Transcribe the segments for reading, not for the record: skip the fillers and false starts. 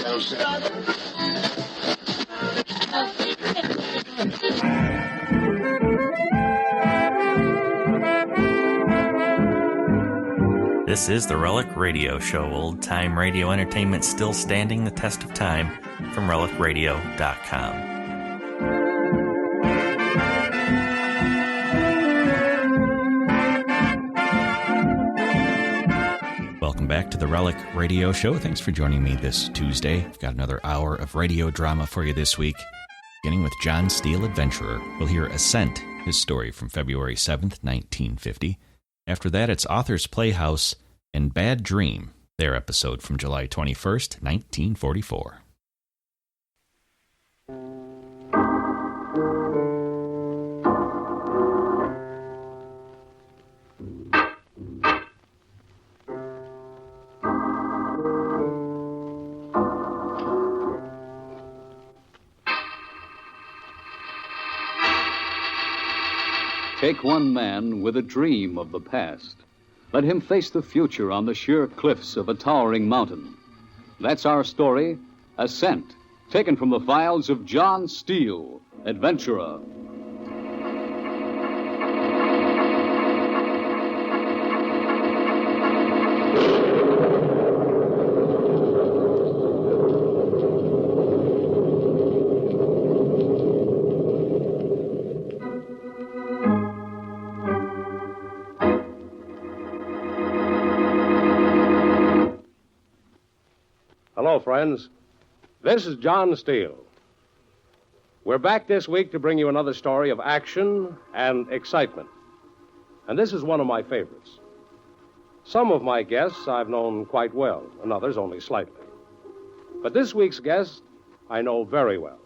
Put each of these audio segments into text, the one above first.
This is the Relic Radio Show, old-time radio entertainment still standing the test of time, from relicradio.com. Welcome back to the Relic Radio Show. Thanks for joining me this Tuesday. I've got another hour of radio drama for you this week, beginning with John Steele, Adventurer. We'll hear Ascent, his story from February 7th, 1950. After that, it's Author's Playhouse and Bad Dream, their episode from July 21st, 1944. Take one man with a dream of the past. Let him face the future on the sheer cliffs of a towering mountain. That's our story, Ascent, taken from the files of John Steele, Adventurer. Hello, friends. This is John Steele. We're back this week to bring you another story of action and excitement. And this is one of my favorites. Some of my guests I've known quite well, and others only slightly. But this week's guest I know very well.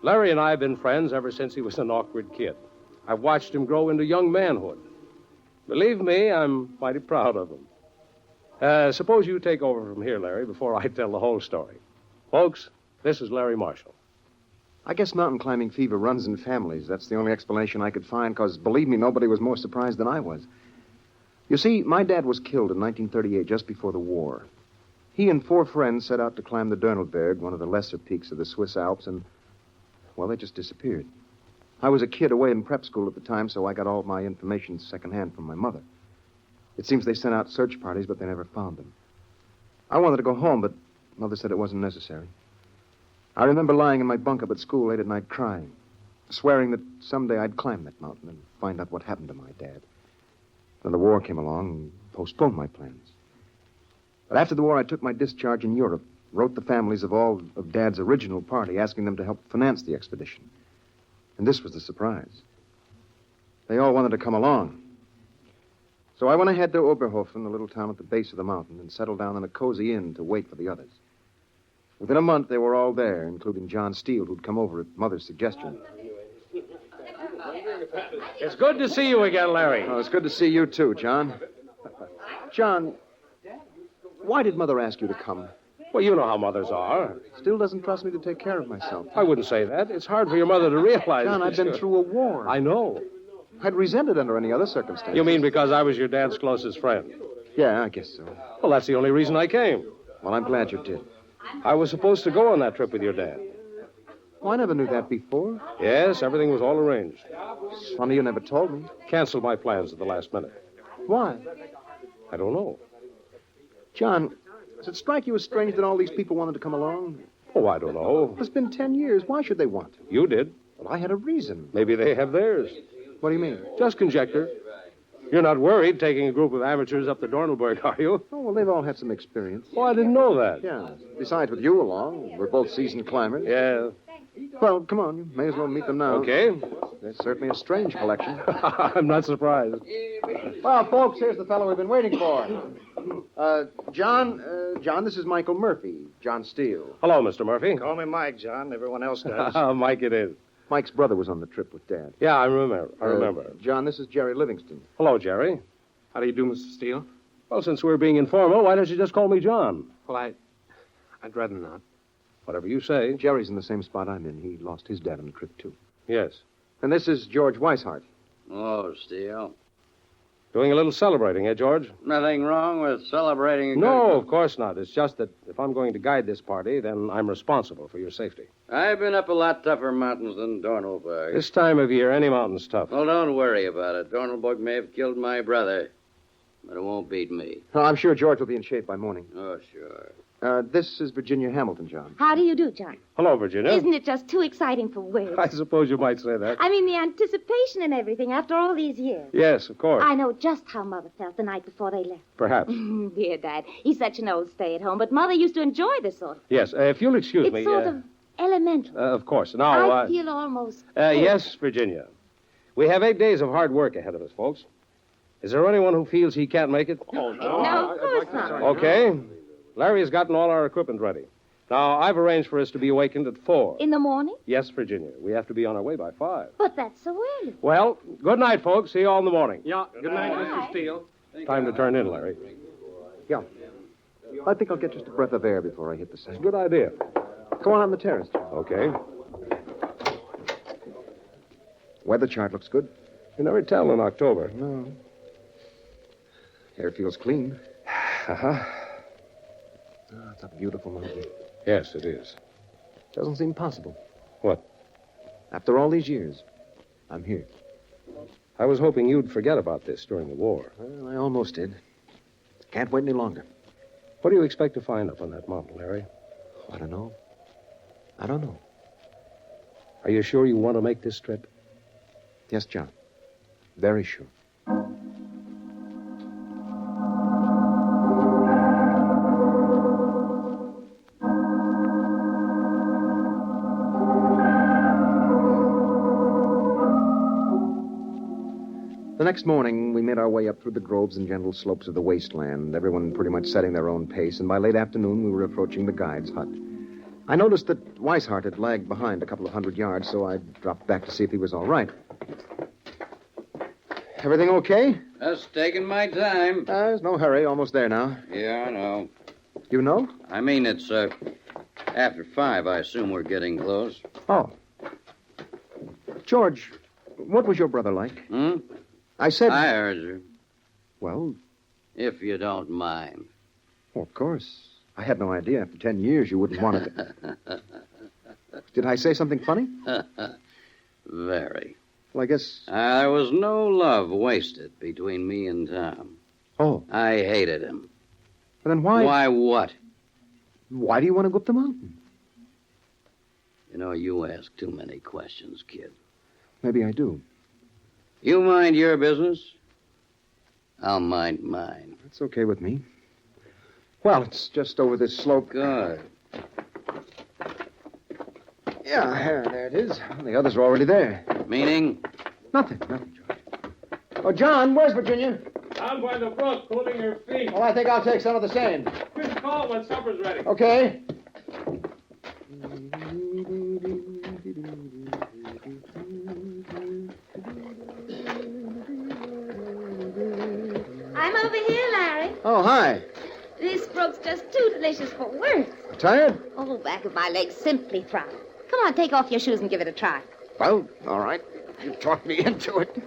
Larry and I have been friends ever since he was an awkward kid. I've watched him grow into young manhood. Believe me, I'm mighty proud of him. Suppose you take over from here, Larry, before I tell the whole story. Folks, this is Larry Marshall. I guess mountain climbing fever runs in families. That's the only explanation I could find, because, believe me, nobody was more surprised than I was. You see, my dad was killed in 1938, just before the war. He and 4 friends set out to climb the Dörnelberg, one of the lesser peaks of the Swiss Alps, and, well, they just disappeared. I was a kid away in prep school at the time, so I got all my information secondhand from my mother. It seems they sent out search parties, but they never found them. I wanted to go home, but Mother said it wasn't necessary. I remember lying in my bunk up at school late at night crying, swearing that someday I'd climb that mountain and find out what happened to my dad. Then the war came along and postponed my plans. But after the war, I took my discharge in Europe, wrote the families of all of Dad's original party, asking them to help finance the expedition. And this was the surprise. They all wanted to come along. So I went ahead to Oberhofen, the little town at the base of the mountain, and settled down in a cozy inn to wait for the others. Within a month, they were all there, including John Steele, who'd come over at Mother's suggestion. It's good to see you again, Larry. Oh, it's good to see you, too, John. John, why did Mother ask you to come? Well, you know how mothers are. Still doesn't trust me to take care of myself. I wouldn't say that. It's hard for your mother to realize. John, I've been through a war. I know. I'd resent it under any other circumstances. You mean because I was your dad's closest friend? Yeah, I guess so. Well, that's the only reason I came. Well, I'm glad you did. I was supposed to go on that trip with your dad. Well, I never knew that before. Yes, everything was all arranged. It's funny you never told me. Canceled my plans at the last minute. Why? I don't know. John, does it strike you as strange that all these people wanted to come along? Oh, I don't know. It's been 10 years. Why should they want to? You did. Well, I had a reason. Maybe they have theirs. What do you mean? Just conjecture. You're not worried taking a group of amateurs up the Dornelberg, are you? Oh, well, they've all had some experience. Oh, I didn't know that. Yeah. Besides, with you along, we're both seasoned climbers. Yeah. Well, come on. You may as well meet them now. Okay. They're certainly a strange collection. I'm not surprised. Well, folks, here's the fellow we've been waiting for. John, this is Michael Murphy, John Steele. Hello, Mr. Murphy. Call me Mike, John. Everyone else does. Mike it is. Mike's brother was on the trip with Dad. Yeah, I remember. John, this is Jerry Livingston. Hello, Jerry. How do you do, Mr. Steele? Well, since we're being informal, why don't you just call me John? Well, I'd rather not. Whatever you say. Jerry's in the same spot I'm in. He lost his dad on the trip, too. Yes. And this is George Weishart. Oh, Steele. Doing a little celebrating, eh, George? Nothing wrong with celebrating a No, good... of course not. It's just that if I'm going to guide this party, then I'm responsible for your safety. I've been up a lot tougher mountains than Dornelberg. This time of year, any mountain's tough. Well, don't worry about it. Dornelberg may have killed my brother, but it won't beat me. Oh, I'm sure George will be in shape by morning. Oh, sure. This is Virginia Hamilton, John. How do you do, John? Hello, Virginia. Isn't it just too exciting for words? I suppose you might say that. I mean, the anticipation and everything after all these years. Yes, of course. I know just how Mother felt the night before they left. Perhaps. Dear Dad, he's such an old stay-at-home, but Mother used to enjoy this sort of... Yes, if you'll excuse It's me. sort of elemental. Of course. Now, I feel almost... yes, Virginia. We have 8 days of hard work ahead of us, folks. Is there anyone who feels he can't make it? No, of course not. Okay. Larry has gotten all our equipment ready. Now, I've arranged for us to be awakened at 4. In the morning? Yes, Virginia. We have to be on our way by 5. But that's so early. Well, good night, folks. See you all in the morning. Yeah, good night, Bye. Mr. Steele. Time to turn in, Larry. Yeah. I think I'll get just a breath of air before I hit the sand. Good idea. Go on the terrace, John. Okay. Weather chart looks good. You never tell in October. No. Air feels clean. Uh-huh. Oh, it's a beautiful mountain. Yes, it is. Doesn't seem possible. What? After all these years, I'm here. I was hoping you'd forget about this during the war. Well, I almost did. Can't wait any longer. What do you expect to find up on that mountain, Larry? I don't know. I don't know. Are you sure you want to make this trip? Yes, John. Very sure. The next morning, we made our way up through the groves and gentle slopes of the wasteland, everyone pretty much setting their own pace, and by late afternoon, we were approaching the guide's hut. I noticed that Weishart had lagged behind a couple of 100 yards, so I dropped back to see if he was all right. Everything okay? Just taking my time. There's no hurry. Almost there now. Yeah, I know. You know? I mean, it's, after 5. I assume we're getting close. Oh. George, what was your brother like? Hmm? I said... I heard you. Well, If you don't mind. of course. I had no idea after 10 years you wouldn't want it. Did I say something funny? Very. Well, I guess... There was no love wasted between me and Tom. Oh. I hated him. But then why... Why what? Why do you want to go up the mountain? You know, you ask too many questions, kid. Maybe I do. You mind your business. I'll mind mine. That's okay with me. Well, it's just over this slope. Good. Yeah, there it is. The others are already there. Meaning? Nothing, George. Oh, John, where's Virginia? Down by the brook, cooling her feet. Well, I think I'll take some of the sand. Just call when supper's ready. Okay. I'm over here, Larry. Oh, hi. This brook's just too delicious for words. Tired? Oh, back of my legs simply throb. Come on, take off your shoes and give it a try. Well, all right. You talked me into it.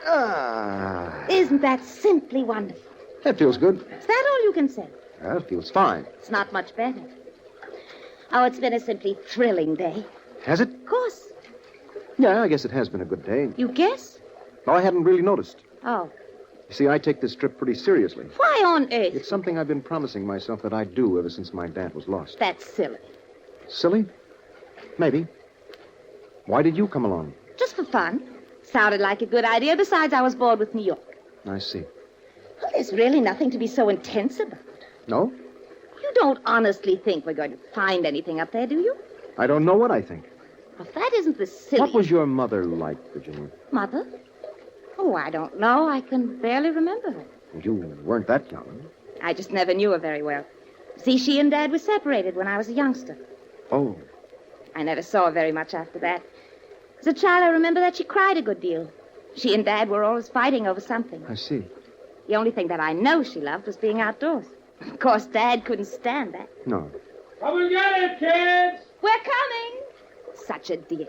Ah. Isn't that simply wonderful? That feels good. Is that all you can say? That feels fine. It's not much better. Oh, it's been a simply thrilling day. Has it? Of course. Yeah, I guess it has been a good day. You guess? Oh, I hadn't really noticed. Oh. You see, I take this trip pretty seriously. Why on earth? It's something I've been promising myself that I'd do ever since my dad was lost. That's silly. Silly? Maybe. Why did you come along? Just for fun. Sounded like a good idea. Besides, I was bored with New York. I see. Well, there's really nothing to be so intense about. No? You don't honestly think we're going to find anything up there, do you? I don't know what I think. Well, if that isn't the silly... What was your mother like, Virginia? Mother? Oh, I don't know. I can barely remember her. You weren't that young. I just never knew her very well. See, she and Dad were separated when I was a youngster. Oh. I never saw her very much after that. As a child, I remember that she cried a good deal. She and Dad were always fighting over something. I see. The only thing that I know she loved was being outdoors. Of course, Dad couldn't stand that. No. Come and get it, kids! We're coming! Such a dear.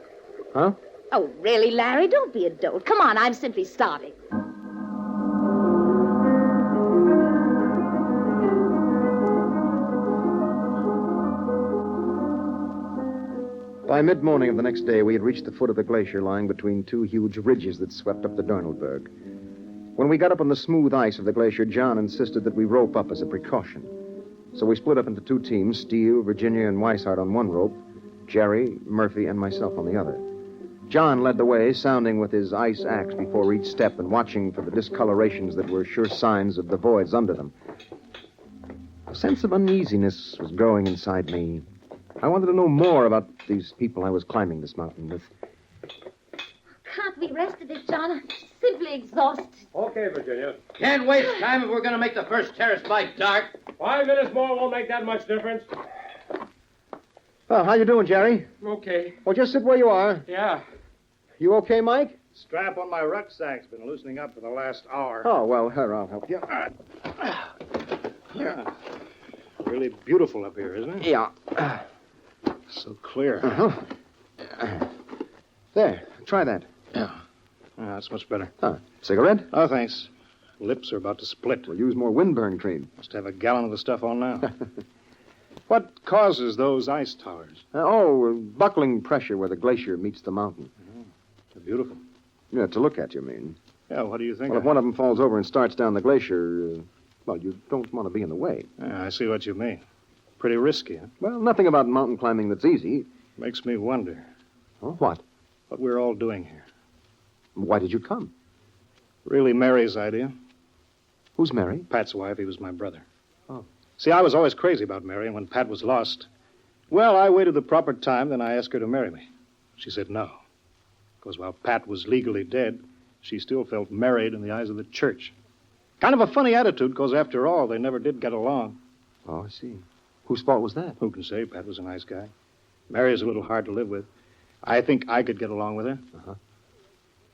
Huh? Oh, really, Larry? Don't be a dolt. Come on, I'm simply starving. By mid-morning of the next day, we had reached the foot of the glacier lying between two huge ridges that swept up the Dornelberg. When we got up on the smooth ice of the glacier, John insisted that we rope up as a precaution. So we split up into two teams, Steele, Virginia, and Weishart on one rope, Jerry, Murphy, and myself on the other. John led the way, sounding with his ice axe before each step and watching for the discolorations that were sure signs of the voids under them. A sense of uneasiness was growing inside me. I wanted to know more about these people I was climbing this mountain with. Can't we rest a bit, John? I'm simply exhausted. Okay, Virginia. Can't waste time if we're going to make the first terrace by dark. 5 minutes more won't make that much difference. Well, how you doing, Jerry? Okay. Well, just sit where you are. Yeah. You okay, Mike? Strap on my rucksack's been loosening up for the last hour. Oh, well, here, I'll help you. Yeah. Really beautiful up here, isn't it? Yeah. So clear. Uh-huh. There, try that. Yeah, that's much better. Cigarette? Oh, thanks. Lips are about to split. We'll use more windburn cream. Must have a gallon of the stuff on now. What causes those ice towers? Buckling pressure where the glacier meets the mountain. They're beautiful. Yeah, to look at, you mean. Yeah, what do you think? Well, if one of them falls over and starts down the glacier, you don't want to be in the way. Yeah, I see what you mean. Pretty risky, huh? Well, nothing about mountain climbing that's easy. Makes me wonder Oh, what? what we're all doing here. Why did you come? Really Mary's idea. Who's Mary? Pat's wife, he was my brother. Oh. See, I was always crazy about Mary, and when Pat was lost, well, I waited the proper time, then I asked her to marry me. She said no. Because while Pat was legally dead, she still felt married in the eyes of the church. Kind of a funny attitude, because after all, they never did get along. Oh, I see. Whose fault was that? Who can say? Pat was a nice guy. Mary's a little hard to live with. I think I could get along with her. Uh-huh.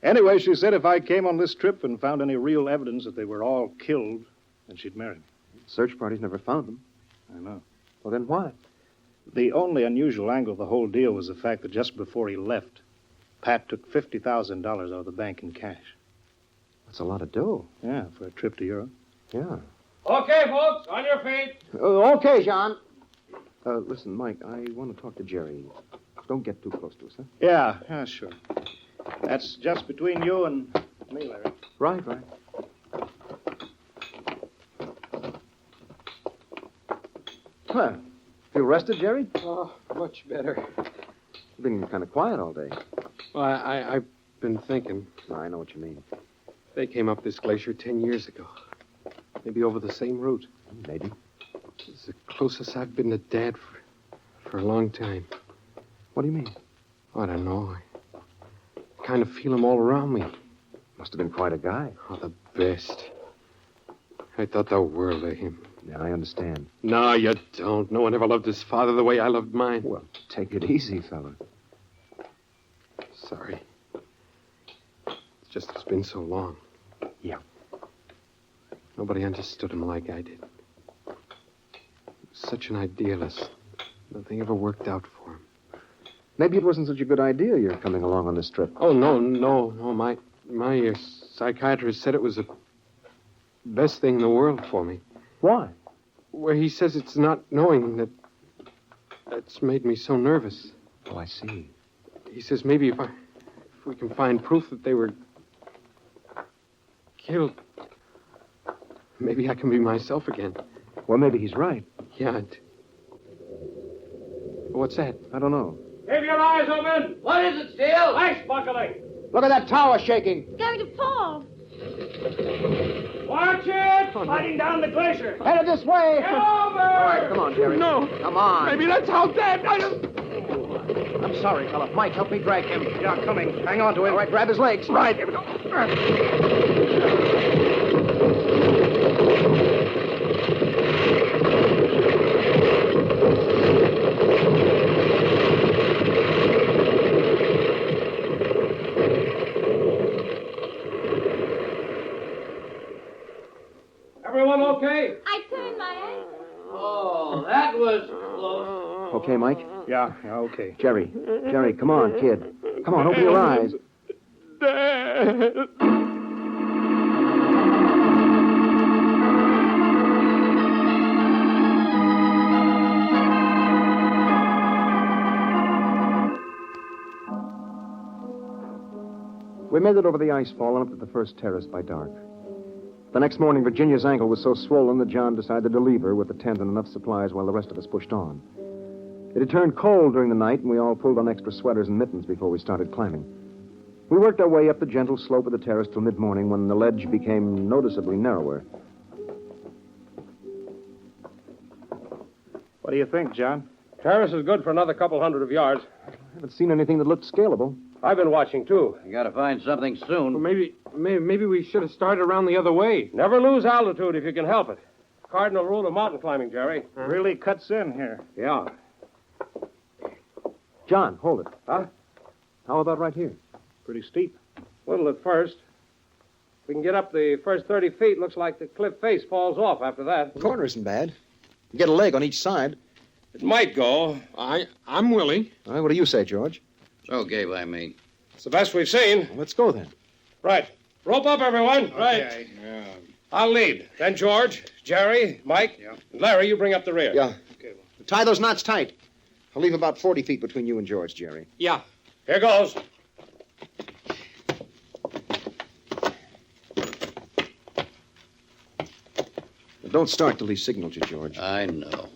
Anyway, she said if I came on this trip and found any real evidence that they were all killed, then she'd marry me. Search parties never found them. I know. Well, then why? The only unusual angle of the whole deal was the fact that just before he left, Pat took $50,000 out of the bank in cash. That's a lot of dough. Yeah, for a trip to Europe. Yeah. Okay, folks, on your feet. Okay, John. Listen, Mike, I want to talk to Jerry. Don't get too close to us, huh? Yeah, sure. That's just between you and me, Larry. Right. Well, feel rested, Jerry? Oh, much better. You've been kind of quiet all day. Well, I've been thinking. I know what you mean. They came up this glacier 10 years ago. Maybe over the same route. Maybe. It's the closest I've been to Dad for a long time. What do you mean? I don't know. I kind of feel him all around me. Must have been quite a guy. Oh, the best. I thought the world of him. Yeah, I understand. No, you don't. No one ever loved his father the way I loved mine. Well, take it easy, fella. Sorry. It's just it's been so long. Yeah. Nobody understood him like I did. He was such an idealist. Nothing ever worked out for him. Maybe it wasn't such a good idea you're coming along on this trip. Oh, no. My psychiatrist said it was the best thing in the world for me. Why? Well, he says it's not knowing that's made me so nervous. Oh, I see. He says maybe if we can find proof that they were killed, maybe I can be myself again. Well, maybe he's right. Yeah. What's that? I don't know. Keep your eyes open. What is it, Steele? Ice buckling. Look at that tower shaking. It's going to fall. Watch it. Sliding down the glacier. Headed this way. Get over. All right, come on, Jerry. No. Come on. Maybe that's how Dad... I'm sorry, fella. Mike, help me drag him. Yeah, coming. Hang on to him. All right, grab his legs. Right, here we go. Everyone okay? I turned my ankle. Oh, that was close. Okay, Mike? Yeah, okay. Jerry, come on, kid. Come on, open your eyes. Dad. We made it over the ice fall and up to the first terrace by dark. The next morning, Virginia's ankle was so swollen that John decided to leave her with the tent and enough supplies while the rest of us pushed on. It had turned cold during the night, and we all pulled on extra sweaters and mittens before we started climbing. We worked our way up the gentle slope of the terrace till mid-morning when the ledge became noticeably narrower. What do you think, John? Terrace is good for another couple hundred of yards. I haven't seen anything that looked scalable. I've been watching, too. You gotta find something soon. Well, maybe we should have started around the other way. Never lose altitude if you can help it. Cardinal rule of mountain climbing, Jerry. Really cuts in here. Yeah. John, hold it. Huh? How about right here? Pretty steep. Little at first. If we can get up the first 30 feet, looks like the cliff face falls off after that. The corner isn't bad. You get a leg on each side. It might go. I'm willing. All right, what do you say, George? It's okay by me. It's the best we've seen. Well, let's go then. Right. Rope up, everyone. Okay. Right. Yeah. I'll lead. Then George, Jerry, Mike, and Larry, you bring up the rear. Yeah. Okay. Tie those knots tight. I'll leave about 40 feet between you and George, Jerry. Yeah. Here goes. Don't start till he signals you, George. I know.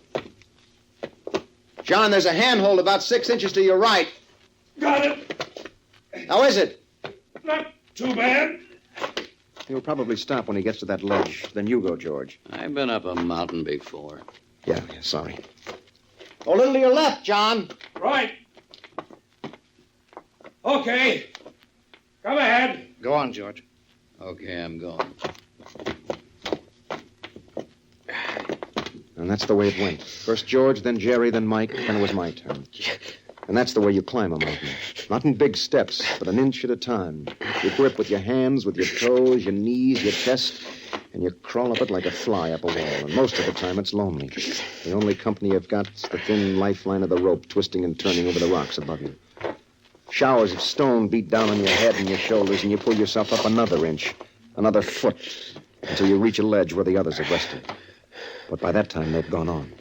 John, there's a handhold about 6 inches to your right. Got it. How is it? Not too bad. He'll probably stop when he gets to that ledge. Then you go, George. I've been up a mountain before. Yeah, sorry. A little to your left, John. Right. Okay. Come ahead. Go on, George. Okay, I'm going. And that's the way it went. First George, then Jerry, then Mike, then it was my turn. And that's the way you climb a mountain. Not in big steps, but an inch at a time. You grip with your hands, with your toes, your knees, your chest, and you crawl up it like a fly up a wall. And most of the time it's lonely. The only company you've got's the thin lifeline of the rope twisting and turning over the rocks above you. Showers of stone beat down on your head and your shoulders, and you pull yourself up another inch, another foot, until you reach a ledge where the others have rested. But by that time, they've gone on.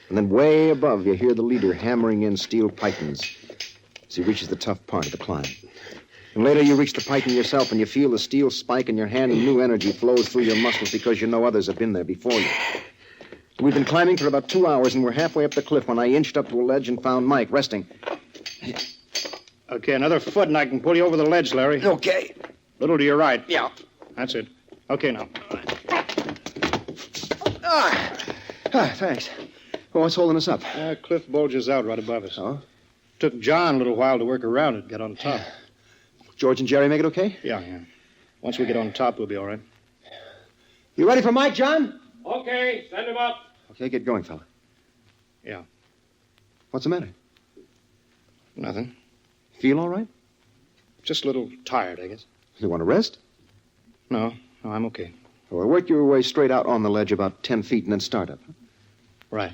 And then way above, you hear the leader hammering in steel pythons as he reaches the tough part of the climb. And later, you reach the python yourself, and you feel the steel spike in your hand, and new energy flows through your muscles because you know others have been there before you. We've been climbing for about 2 hours, and we're halfway up the cliff when I inched up to a ledge and found Mike resting. Okay, another foot and I can pull you over the ledge, Larry. Okay. Little to your right. Yeah. That's it. Okay, now. Thanks. Oh, what's holding us up? Cliff bulges out right above us. Oh? Took John a little while to work around it, get on top. George and Jerry make it okay? Yeah. Once we get on top, we'll be all right. You ready for Mike, John? Okay, send him up. Okay, get going, fella. Yeah. What's the matter? Nothing. Feel all right? Just a little tired, I guess. You want to rest? No, I'm okay. Well, work your way straight out on the ledge about 10 feet and then start up. Right.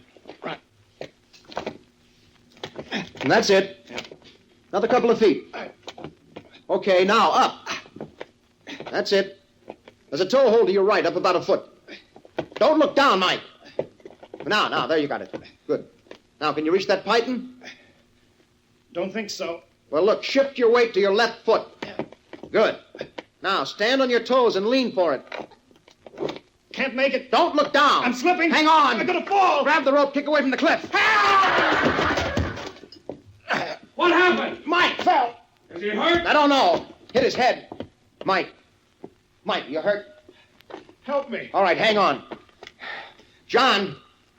And that's it. Another couple of feet. Okay, now up. That's it. There's a toe hold to your right, up about a foot. Don't look down, Mike. Now, there you got it. Good. Now, can you reach that python? Don't think so. Well, look, shift your weight to your left foot. Good. Now, stand on your toes and lean for it. Can't make it. Don't look down. I'm slipping. Hang on. I'm gonna fall. Grab the rope, kick away from the cliff. What happened? Mike fell. Is he hurt? I don't know. Hit his head. Mike, you hurt? Help me. All right, hang on. John,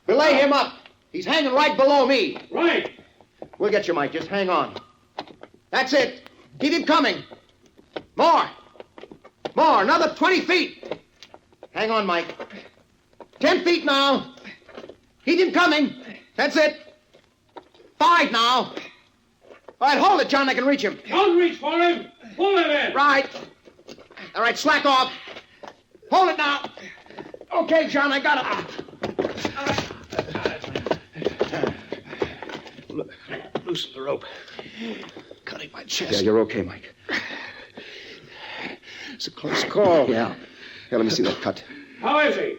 belay him up. He's hanging right below me. Right. We'll get you, Mike. Just hang on. That's it. Keep him coming. More. Another 20 feet. Hang on, Mike. 10 feet now. Keep him coming. That's it. 5 now. All right, hold it, John. I can reach him. Don't reach for him. Pull him in. Right. All right, slack off. Hold it now. Okay, John, I got it. Loosen the rope. Cutting my chest. Yeah, you're okay, Mike. It's a close call. Yeah. Here, let me see that cut. How is he?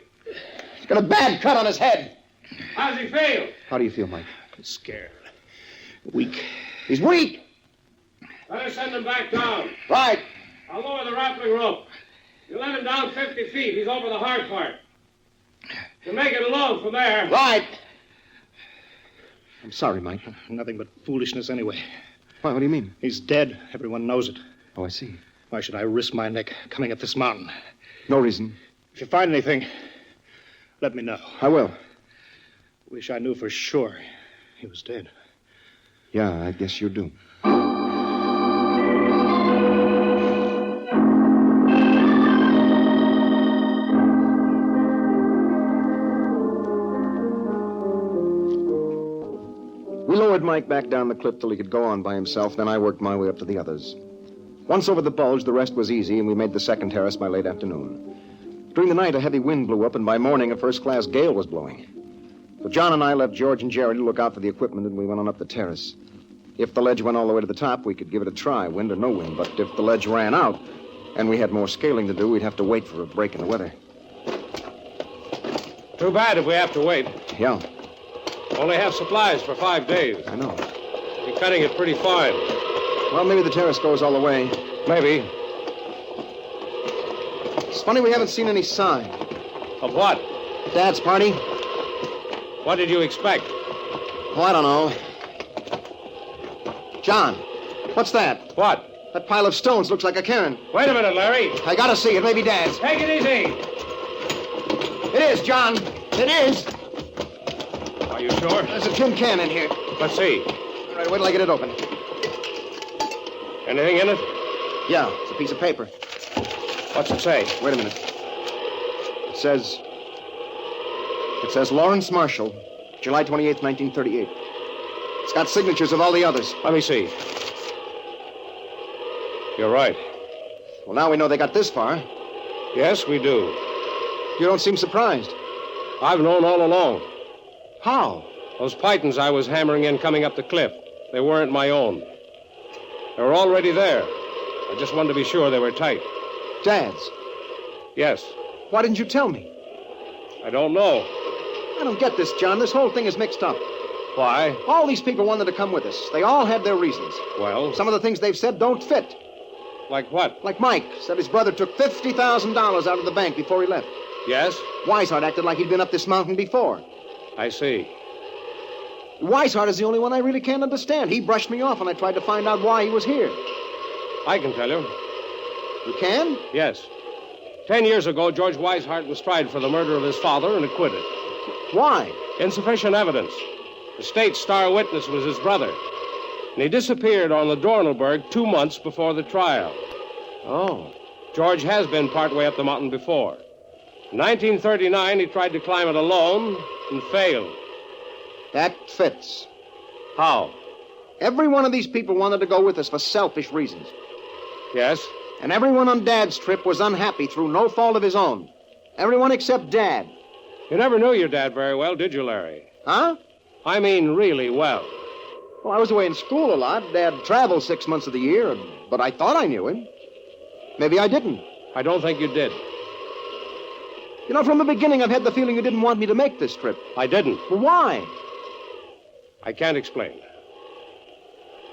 He's got a bad cut on his head. How's he feel? How do you feel, Mike? Scared. Weak. He's weak. Better send him back down. Right. I'll lower the rappelling rope. You let him down 50 feet. He's over the hard part. You make it alone from there. Right. I'm sorry, Mike. Nothing but foolishness anyway. Why, what do you mean? He's dead. Everyone knows it. Oh, I see. Why should I risk my neck coming up this mountain? No reason. If you find anything, let me know. I will. Wish I knew for sure he was dead. Yeah, I guess you do. We lowered Mike back down the cliff till he could go on by himself, then I worked my way up to the others. Once over the bulge, the rest was easy, and we made the second terrace by late afternoon. During the night, a heavy wind blew up, and by morning, a first-class gale was blowing. So John and I left George and Jerry to look out for the equipment, and we went on up the terrace. If the ledge went all the way to the top, we could give it a try, wind or no wind. But if the ledge ran out, and we had more scaling to do, we'd have to wait for a break in the weather. Too bad if we have to wait. Yeah, Only have supplies for 5 days. I know. You're cutting it pretty fine. Well, maybe the terrace goes all the way. Maybe. It's funny we haven't seen any sign. Of what? Dad's party? What did you expect? Oh, I don't know. John, what's that? What? That pile of stones looks like a cairn. Wait a minute, Larry. I gotta see it. Maybe Dad's. Take it easy. It is, John. It is. Are you sure? There's a tin can in here. Let's see. All right, wait till I get it open. Anything in it? Yeah, it's a piece of paper. What's it say? Wait a minute. It says Lawrence Marshall, July 28th, 1938. It's got signatures of all the others. Let me see. You're right. Well, now we know they got this far. Yes, we do. You don't seem surprised. I've known all along. How? Those pythons I was hammering in coming up the cliff, they weren't my own. They were already there. I just wanted to be sure they were tight. Dad's. Yes. Why didn't you tell me? I don't know. I don't get this, John. This whole thing is mixed up. Why? All these people wanted to come with us. They all had their reasons. Well, Some of the things they've said don't fit. like what? Like Mike said his brother took $50,000 out of the bank before he left. Yes? Weishart acted like he'd been up this mountain before. I see. Weishart is the only one I really can't understand. He brushed me off when I tried to find out why he was here. I can tell you. You can? Yes. 10 years ago, George Weishart was tried for the murder of his father and acquitted. Why? Insufficient evidence. The state's star witness was his brother. And he disappeared on the Dornelberg 2 months before the trial. Oh. George has been partway up the mountain before. In 1939, he tried to climb it alone and failed. That fits. How? Every one of these people wanted to go with us for selfish reasons. Yes? And everyone on Dad's trip was unhappy through no fault of his own. Everyone except Dad. You never knew your dad very well, did you, Larry? Huh? I mean really well. Well, I was away in school a lot. Dad traveled 6 months of the year, but I thought I knew him. Maybe I didn't. I don't think you did. You know, from the beginning, I've had the feeling you didn't want me to make this trip. I didn't. Well, why? I can't explain.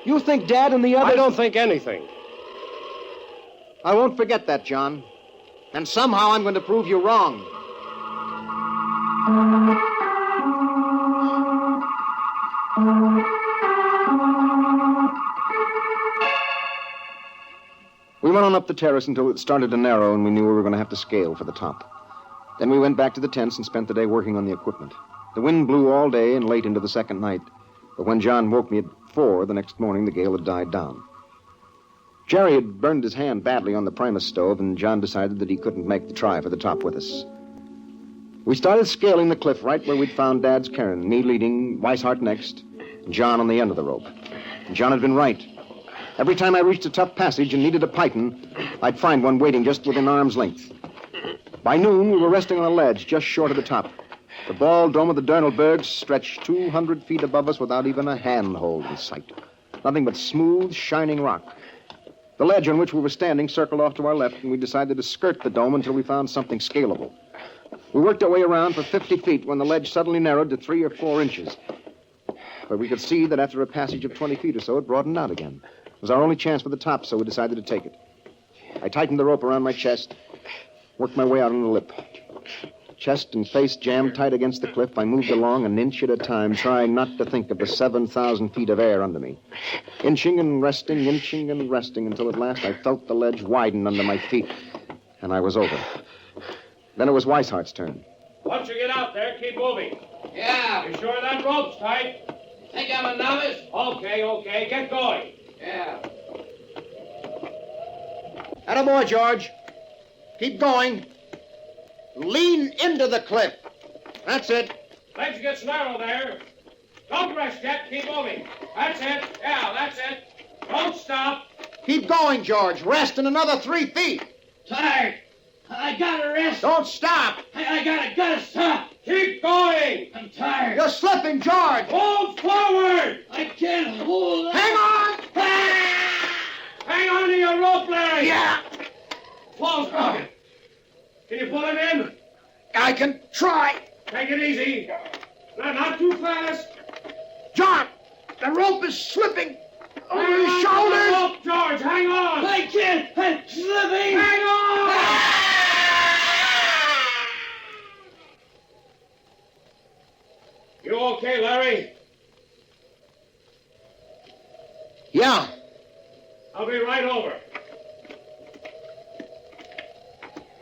You think Dad and the others... I don't think anything. I won't forget that, John. And somehow I'm going to prove you wrong. We went on up the terrace until it started to narrow and we knew we were going to have to scale for the top. Then we went back to the tents and spent the day working on the equipment. The wind blew all day and late into the second night. But when John woke me at 4 the next morning, the gale had died down. Jerry had burned his hand badly on the Primus stove, and John decided that he couldn't make the try for the top with us. We started scaling the cliff right where we'd found Dad's cairn, me leading, Weishart next, and John on the end of the rope. And John had been right. Every time I reached a tough passage and needed a python, I'd find one waiting just within arm's length. By noon, we were resting on a ledge just short of the top. The bald dome of the Dornelberg stretched 200 feet above us without even a handhold in sight. Nothing but smooth, shining rock. The ledge on which we were standing circled off to our left, and we decided to skirt the dome until we found something scalable. We worked our way around for 50 feet when the ledge suddenly narrowed to 3 or 4 inches. But we could see that after a passage of 20 feet or so, it broadened out again. It was our only chance for the top, so we decided to take it. I tightened the rope around my chest, worked my way out on the lip. Chest and face jammed tight against the cliff, I moved along an inch at a time, trying not to think of the 7,000 feet of air under me. Inching and resting until at last I felt the ledge widen under my feet, and I was over. Then it was Weishart's turn. Once you get out there, keep moving. Yeah. You sure that rope's tight? Think I'm a novice? Okay. Get going. Yeah. Attaboy, George. Keep going. Lean into the cliff. That's it. Legs gets narrow there. Don't rest yet. Keep moving. That's it. Yeah, that's it. Don't stop. Keep going, George. Rest in another 3 feet. Tired. I gotta rest. Don't stop. I gotta stop. Keep going. I'm tired. You're slipping, George. Move forward. I can't hold on. Hang on. Hang on to your rope, Larry. Yeah. Fall's broken. Can you pull it in? I can try. Take it easy. Not too fast. John, the rope is slipping over Hang his on to shoulders. the rope, George. Hang on. I can't. I'm slipping. Hang on. You okay, Larry? Yeah. I'll be right over.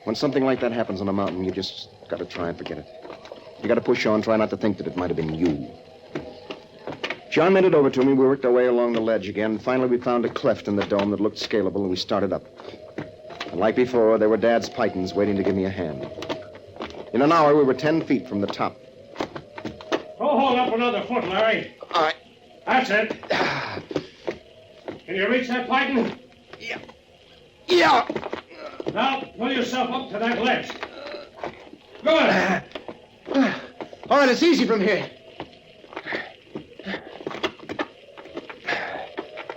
When something like that happens on a mountain, you just got to try and forget it. You got to push on, try not to think that it might have been you. John made it over to me. We worked our way along the ledge again. Finally, we found a cleft in the dome that looked scalable, and we started up. And like before, there were Dad's pythons waiting to give me a hand. In an hour, we were 10 feet from the top. Go hold up another foot, Larry. All right. That's it. Can you reach that python? Yeah. Now, pull yourself up to that ledge. Good. All right, it's easy from here.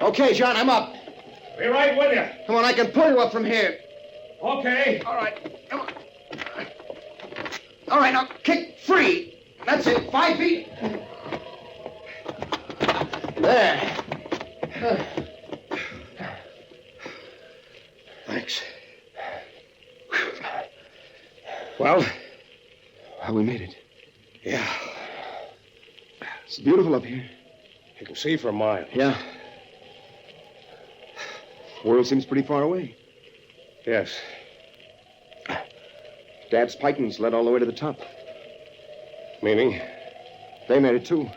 Okay, John, I'm up. Be right with you. Come on, I can pull you up from here. Okay. All right, come on. All right, now kick free. That's it, 5 feet. There. Thanks. Well, we made it. yeah. It's beautiful up here. You can see for miles. Yeah. The world seems pretty far away. Yes. Dad's pythons led all the way to the top. Meaning? They made it, too.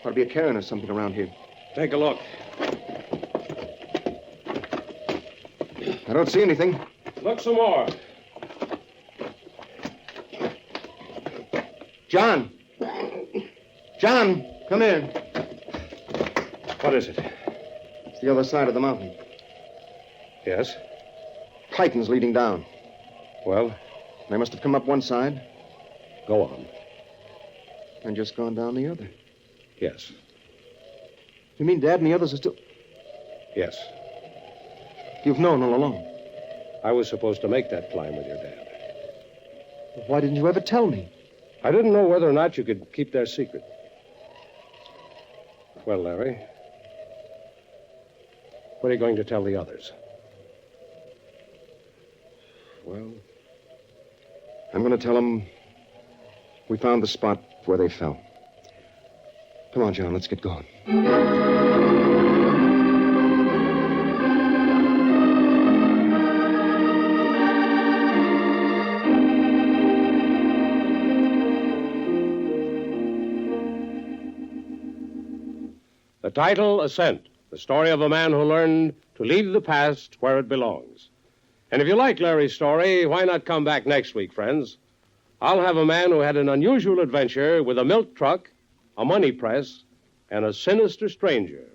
Ought to be a cairn or something around here. Take a look. I don't see anything. Look some more. John! John, come here. What is it? It's the other side of the mountain. Yes. Pythons leading down. Well, They must have come up one side go on. and just gone down the other. Yes. You mean Dad and the others are still... Yes. You've known all along. I was supposed to make that climb with your dad. Why didn't you ever tell me? I didn't know whether or not you could keep their secret. Well, Larry, what are you going to tell the others? Well, I'm going to tell them we found the spot where they fell. Come on, John, let's get going. The title, Ascent, the story of a man who learned to leave the past where it belongs. And if you like Larry's story, why not come back next week, friends? I'll have a man who had an unusual adventure with a milk truck, a money press, and a sinister stranger.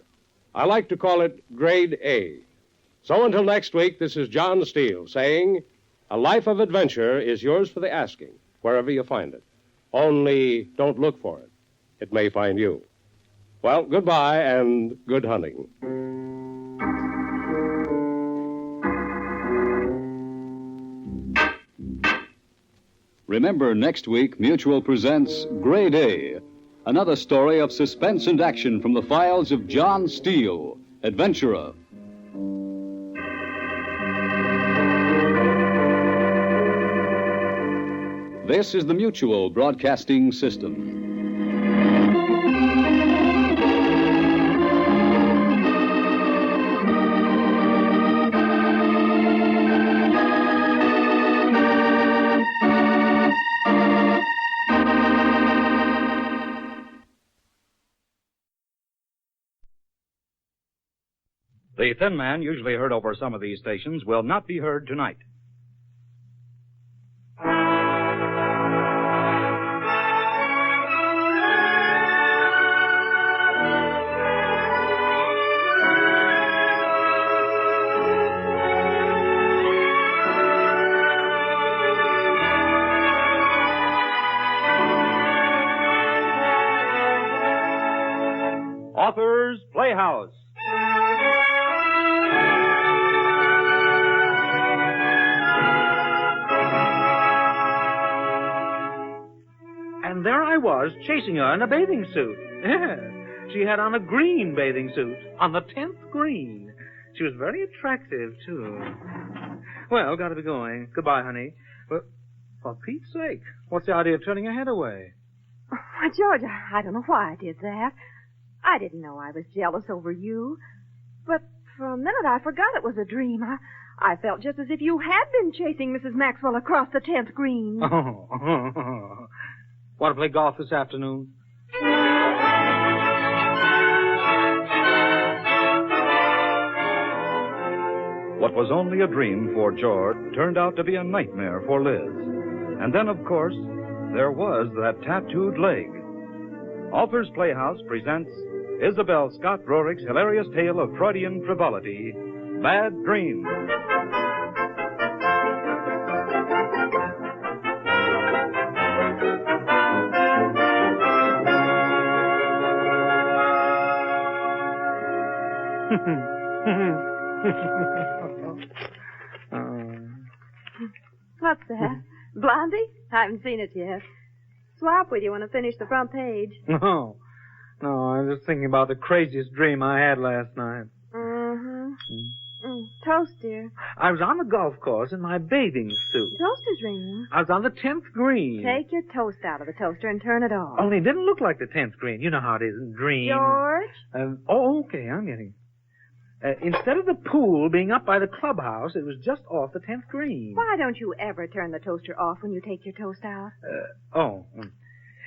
I like to call it Grade A. So until next week, this is John Steele saying, a life of adventure is yours for the asking, wherever you find it. Only don't look for it. It may find you. Well, goodbye and good hunting. Remember, next week, Mutual presents Grade A, another story of suspense and action from the files of John Steele, adventurer. This is the Mutual Broadcasting System. The Thin Man, usually heard over some of these stations, will not be heard tonight. Author's Playhouse. And there I was, chasing her in a bathing suit. Yes, she had on a green bathing suit, on the 10th green. She was very attractive, too. Well, gotta be going. Goodbye, honey. Well, for Pete's sake, what's the idea of turning your head away? Why, George, I don't know why I did that. I didn't know I was jealous over you. But for a minute I forgot it was a dream. I felt just as if you had been chasing Mrs. Maxwell across the 10th green. Oh. Want to play golf this afternoon? What was only a dream for George turned out to be a nightmare for Liz. And then, of course, there was that tattooed leg. Author's Playhouse presents Isabel Scott Rorick's hilarious tale of Freudian frivolity, Bad Dreams. What's that? Blondie? I haven't seen it yet. Swap with you when I finish the front page. No, I was just thinking about the craziest dream I had last night. Toast, dear. I was on the golf course in my bathing suit. Toast is ringing. I was on the 10th green. Take your toast out of the toaster and turn it off. Only it didn't look like the 10th green. You know how it is in dreams. George? Okay, I'm getting it. Instead of the pool being up by the clubhouse, it was just off the 10th green. Why don't you ever turn the toaster off when you take your toast out?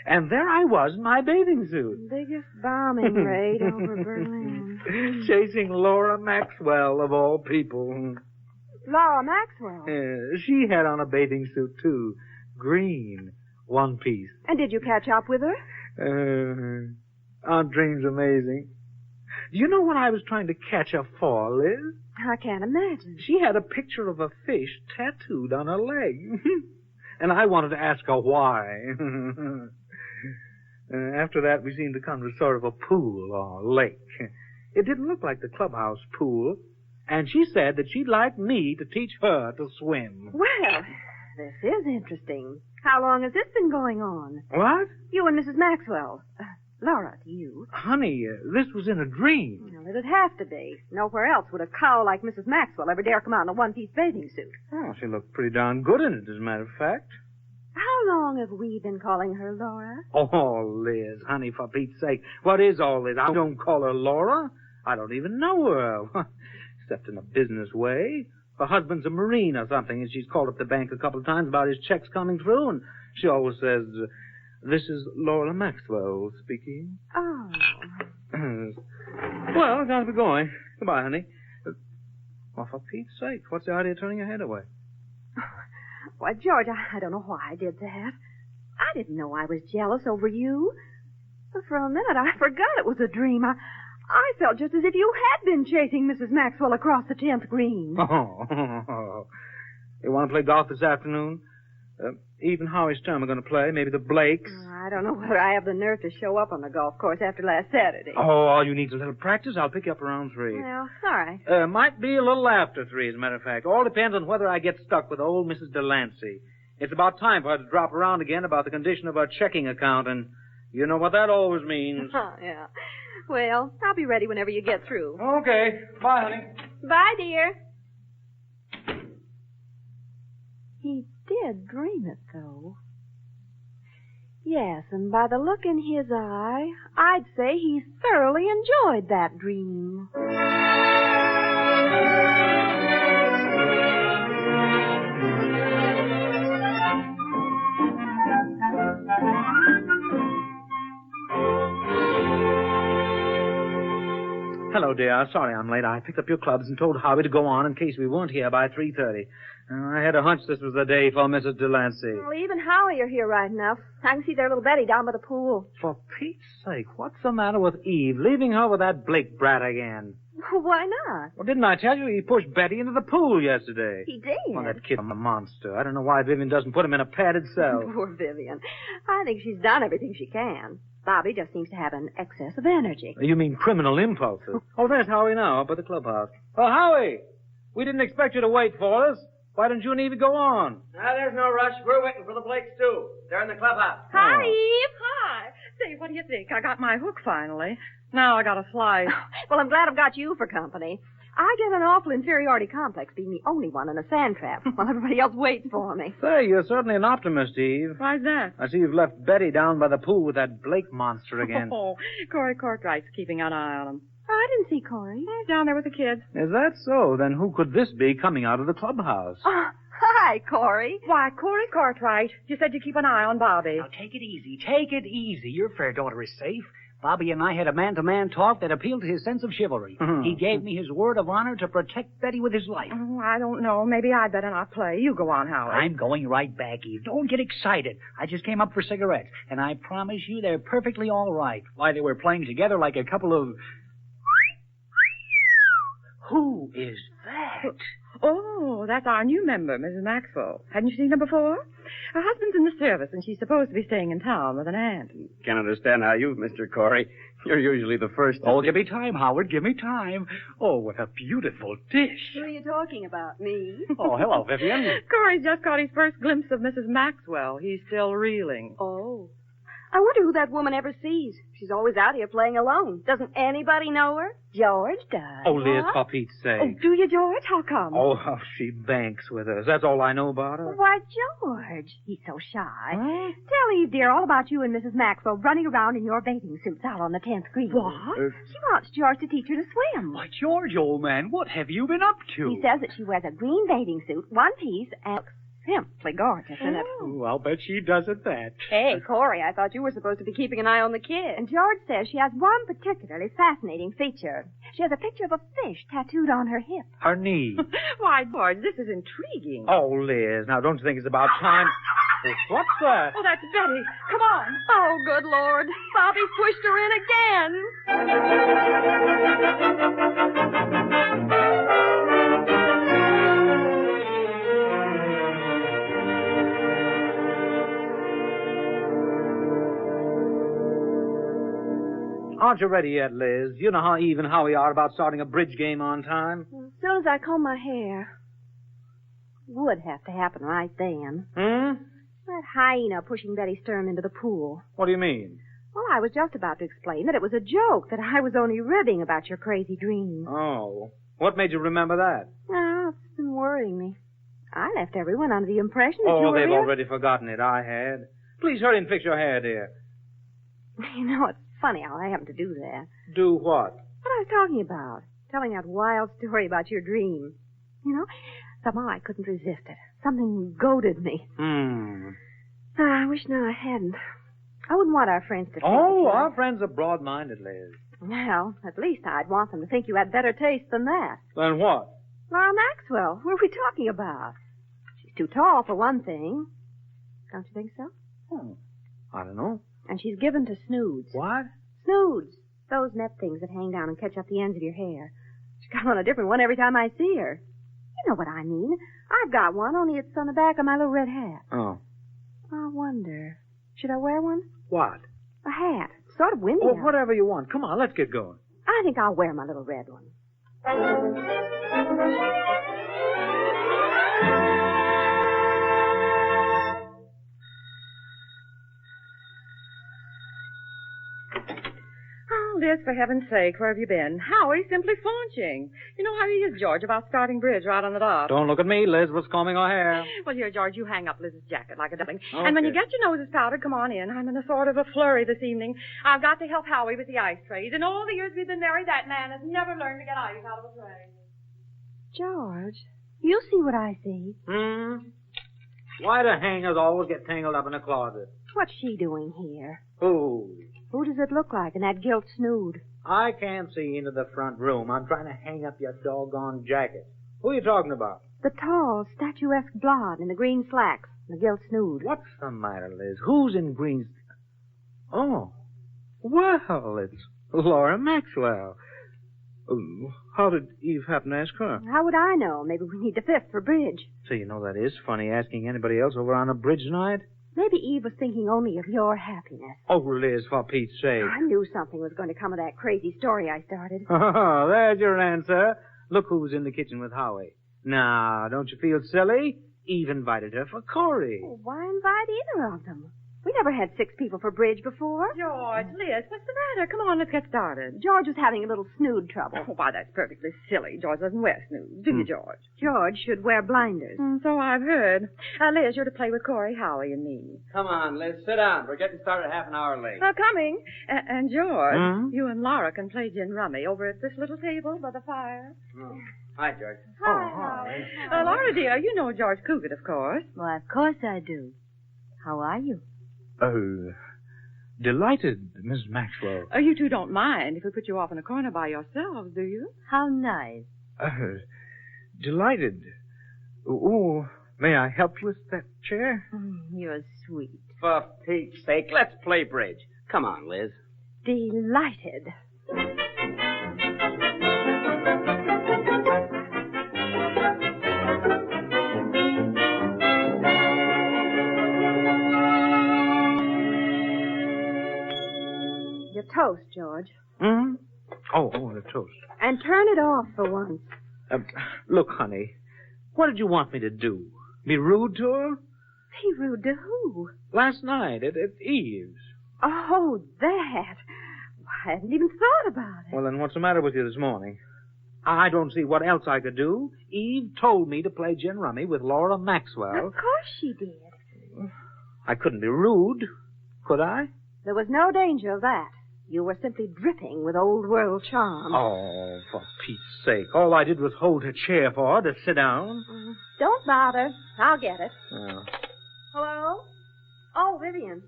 And there I was in my bathing suit. Biggest bombing raid over Berlin. Chasing Laura Maxwell, of all people. Laura Maxwell? She had on a bathing suit, too. Green. One piece. And did you catch up with her? Aren't dreams amazing? Do you know what I was trying to catch her for, Liz? I can't imagine. She had a picture of a fish tattooed on her leg. And I wanted to ask her why. After that, we seemed to come to sort of a pool or lake. It didn't look like the clubhouse pool. And she said that she'd like me to teach her to swim. Well, this is interesting. How long has this been going on? What? You and Mrs. Maxwell. Laura, to you. Honey, this was in a dream. Well, it'd have to be. Nowhere else would a cow like Mrs. Maxwell ever dare come out in a one-piece bathing suit. Oh, she looked pretty darn good in it, as a matter of fact. How long have we been calling her Laura? Oh, Liz, honey, for Pete's sake. What is all this? I don't call her Laura. I don't even know her. Except in a business way. Her husband's a Marine or something, and she's called up the bank a couple of times about his checks coming through, and she always says, "This is Laura Maxwell speaking." Oh. Well, I gotta be going. Goodbye, honey. Well, for Pete's sake, what's the idea of turning your head away? Why, George, I don't know why I did that. I didn't know I was jealous over you. But for a minute, I forgot it was a dream. I felt just as if you had been chasing Mrs. Maxwell across the 10th green. Oh. You want to play golf this afternoon? Eve and Howie's term are going to play. Maybe the Blakes. I don't know whether I have the nerve to show up on the golf course after last Saturday. Oh, all you need is a little practice. I'll pick you up around 3. Well, all right. Might be a little after 3, as a matter of fact. All depends on whether I get stuck with old Mrs. Delancey. It's about time for her to drop around again about the condition of her checking account, and you know what that always means. Oh, yeah. Well, I'll be ready whenever you get through. Okay. Bye, honey. Bye, dear. He did dream it, though. Yes, and by the look in his eye, I'd say he thoroughly enjoyed that dream. Hello, dear. Sorry I'm late. I picked up your clubs and told Howie to go on in case we weren't here by 3:30. I had a hunch this was the day for Mrs. Delancey. Well, even Howie are here right enough. I can see their little Betty down by the pool. For Pete's sake, what's the matter with Eve? Leaving her with that Blake brat again? Why not? Well, didn't I tell you he pushed Betty into the pool yesterday? He did. Well, that kid's a monster. I don't know why Vivian doesn't put him in a padded cell. Poor Vivian. I think she's done everything she can. Bobby just seems to have an excess of energy. You mean criminal impulses? Oh, there's Howie now, up at the clubhouse. Oh, Howie! We didn't expect you to wait for us. Why don't you and Eve go on? There's no rush. We're waiting for the Blakes, too. They're in the clubhouse. Hi, Eve. Hi. Say, what do you think? I got my hook finally. Now I got a slice. Well, I'm glad I've got you for company. I get an awful inferiority complex being the only one in a sand trap while everybody else waits for me. Say, you're certainly an optimist, Eve. Why's that? I see you've left Betty down by the pool with that Blake monster again. Oh, Corey Cartwright's keeping an eye on him. I didn't see Corey. He's down there with the kids. Is that so? Then who could this be coming out of the clubhouse? Hi, Corey. Why, Corey Cartwright. You said you keep an eye on Bobby. Now, take it easy. Take it easy. Your fair daughter is safe. Bobby and I had a man-to-man talk that appealed to his sense of chivalry. He gave me his word of honor to protect Betty with his life. Oh, I don't know. Maybe I'd better not play. You go on, Howard. I'm going right back, Eve. Don't get excited. I just came up for cigarettes, and I promise you they're perfectly all right. Why, they were playing together like a couple of... Who is that? Oh, that's our new member, Mrs. Maxwell. Hadn't you seen her before? Her husband's in the service, and she's supposed to be staying in town with an aunt. Can't understand how you've missed her, Corey. You're usually the first. Oh, give me time, Howard. Give me time. Oh, what a beautiful dish. Who are you talking about? Me? Oh, hello, Vivian. Corey's just got his first glimpse of Mrs. Maxwell. He's still reeling. Oh. I wonder who that woman ever sees. She's always out here playing alone. Doesn't anybody know her? George does. Oh, Liz, for Pete's sake. Oh, do you, George? How come? Oh, how she banks with us. That's all I know about her. Why, George, he's so shy. Huh? Tell Eve, dear, all about you and Mrs. Maxwell running around in your bathing suits out on the 10th green. What? She wants George to teach her to swim. Why, George, old man, what have you been up to? He says that she wears a green bathing suit, one piece, and simply gorgeous in it. Oh, I'll bet she does at that. Hey, Corey, I thought you were supposed to be keeping an eye on the kid. And George says she has one particularly fascinating feature. She has a picture of a fish tattooed on her hip. Her knee. Why, George, this is intriguing. Oh, Liz, now don't you think it's about time? What's that? Oh, that's Betty. Come on. Oh, good Lord. Bobby pushed her in again. Aren't you ready yet, Liz? You know how Eve and Howie are about starting a bridge game on time. As soon as I comb my hair. Would have to happen right then. That hyena pushing Betty Sturm into the pool. What do you mean? Well, I was just about to explain that it was a joke, that I was only ribbing about your crazy dream. Oh. What made you remember that? Oh, it's been worrying me. I left everyone under the impression that you were... Oh, they've already forgotten it. I had. Please hurry and fix your hair, dear. You know, it's funny how I happened to do that. Do what? What I was talking about. Telling that wild story about your dream. You know, somehow I couldn't resist it. Something goaded me. I wish now I hadn't. I wouldn't want our friends to think... Oh, our friends are broad-minded, Liz. Well, at least I'd want them to think you had better taste than that. Then what? Laura Maxwell. What are we talking about? She's too tall, for one thing. Don't you think so? Oh, I don't know. And she's given to snoods. What? Snoods. Those net things that hang down and catch up the ends of your hair. She's got on a different one every time I see her. You know what I mean. I've got one, only it's on the back of my little red hat. Oh. I wonder, should I wear one? What? A hat. It's sort of windy Well, out. whatever you want. Come on, let's get going. I think I'll wear my little red one. Liz, for heaven's sake, where have you been? Howie's simply flaunching. You know how he is, George, about starting bridge right on the dock. Don't look at me, Liz. What's combing our hair? Well, here, George, you hang up Liz's jacket like a duckling. Okay. And when you get your noses powdered, come on in. I'm in a sort of a flurry this evening. I've got to help Howie with the ice trays. In all the years we've been married, that man has never learned to get ice out of a tray. George, you see what I see. Why do hangers always get tangled up in a closet? What's she doing here? Who? Who does it look like in that gilt snood? I can't see into the front room. I'm trying to hang up your doggone jacket. Who are you talking about? The tall, statuesque blonde in the green slacks and the gilt snood. What's the matter, Liz? Who's in green... Oh. Well, it's Laura Maxwell. How did Eve happen to ask her? How would I know? Maybe we need the fifth for bridge. So you know that is funny, asking anybody else over on a bridge night? Maybe Eve was thinking only of your happiness. Oh, Liz, for Pete's sake. I knew something was going to come of that crazy story I started. Oh, there's your answer. Look who's in the kitchen with Howie. Now, don't you feel silly? Eve invited her for Corey. Oh, why invite either of them? We never had 6 people for bridge before. George, Liz, what's the matter? Come on, let's get started. George was having a little snood trouble. Oh, why, that's perfectly silly. George doesn't wear snoods, do you, George? George should wear blinders. So I've heard. Liz, you're to play with Corey, Howie, and me. Come on, Liz, sit down. We're getting started half an hour late. Coming. And George, you and Laura can play gin rummy over at this little table by the fire. Oh. Hi, George. Hi. Laura, dear, you know George Coogan, of course. Why, of course I do. How are you? Oh, delighted, Miss Maxwell. You two don't mind if we put you off in a corner by yourselves, do you? How nice. Delighted. Oh, may I help you with that chair? You're sweet. For Pete's sake, let's play bridge. Come on, Liz. Delighted. Your toast, George. Oh, the toast. And turn it off for once. Look, honey, what did you want me to do? Be rude to her? Be rude to who? Last night at Eve's. Oh, that. I hadn't even thought about it. Well, then what's the matter with you this morning? I don't see what else I could do. Eve told me to play gin rummy with Laura Maxwell. Of course she did. I couldn't be rude, could I? There was no danger of that. You were simply dripping with old world charm. Oh, for Pete's sake. All I did was hold her chair for her to sit down. Don't bother. I'll get it. Oh. Hello? Oh, Vivian.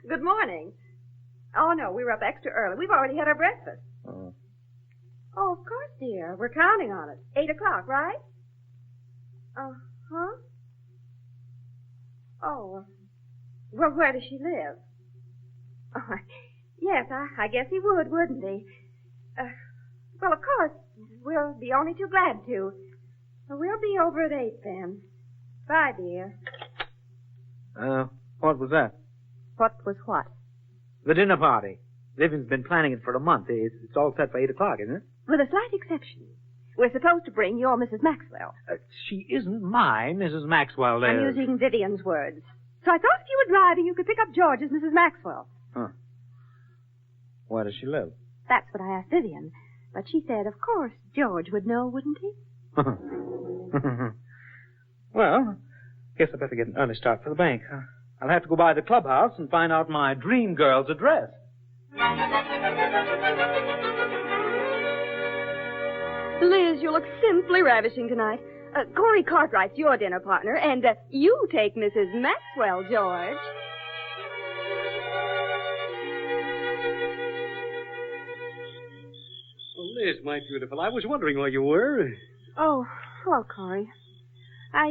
Good morning. Oh, no, we were up extra early. We've already had our breakfast. Oh, of course, dear. We're counting on it. 8 o'clock, right? Uh-huh. Oh, well, where does she live? Oh, yes, I guess he would, wouldn't he? Well, of course, we'll be only too glad to. We'll be over at 8 then. Bye, dear. What was that? What was what? The dinner party. Vivian's been planning it for a month. It's all set for 8 o'clock, isn't it? With a slight exception. We're supposed to bring your Mrs. Maxwell. She isn't my Mrs. Maxwell, Liz. I'm using Vivian's words. So I thought if you were driving, you could pick up George's Mrs. Maxwell. Huh. Where does she live? That's what I asked Vivian. But she said, of course, George would know, wouldn't he? Well, guess I better get an early start for the bank. I'll have to go by the clubhouse and find out my dream girl's address. Liz, you look simply ravishing tonight. Corey Cartwright's your dinner partner, and you take Mrs. Maxwell, George. Oh, Liz, my beautiful, I was wondering where you were. Oh, hello, Corey. I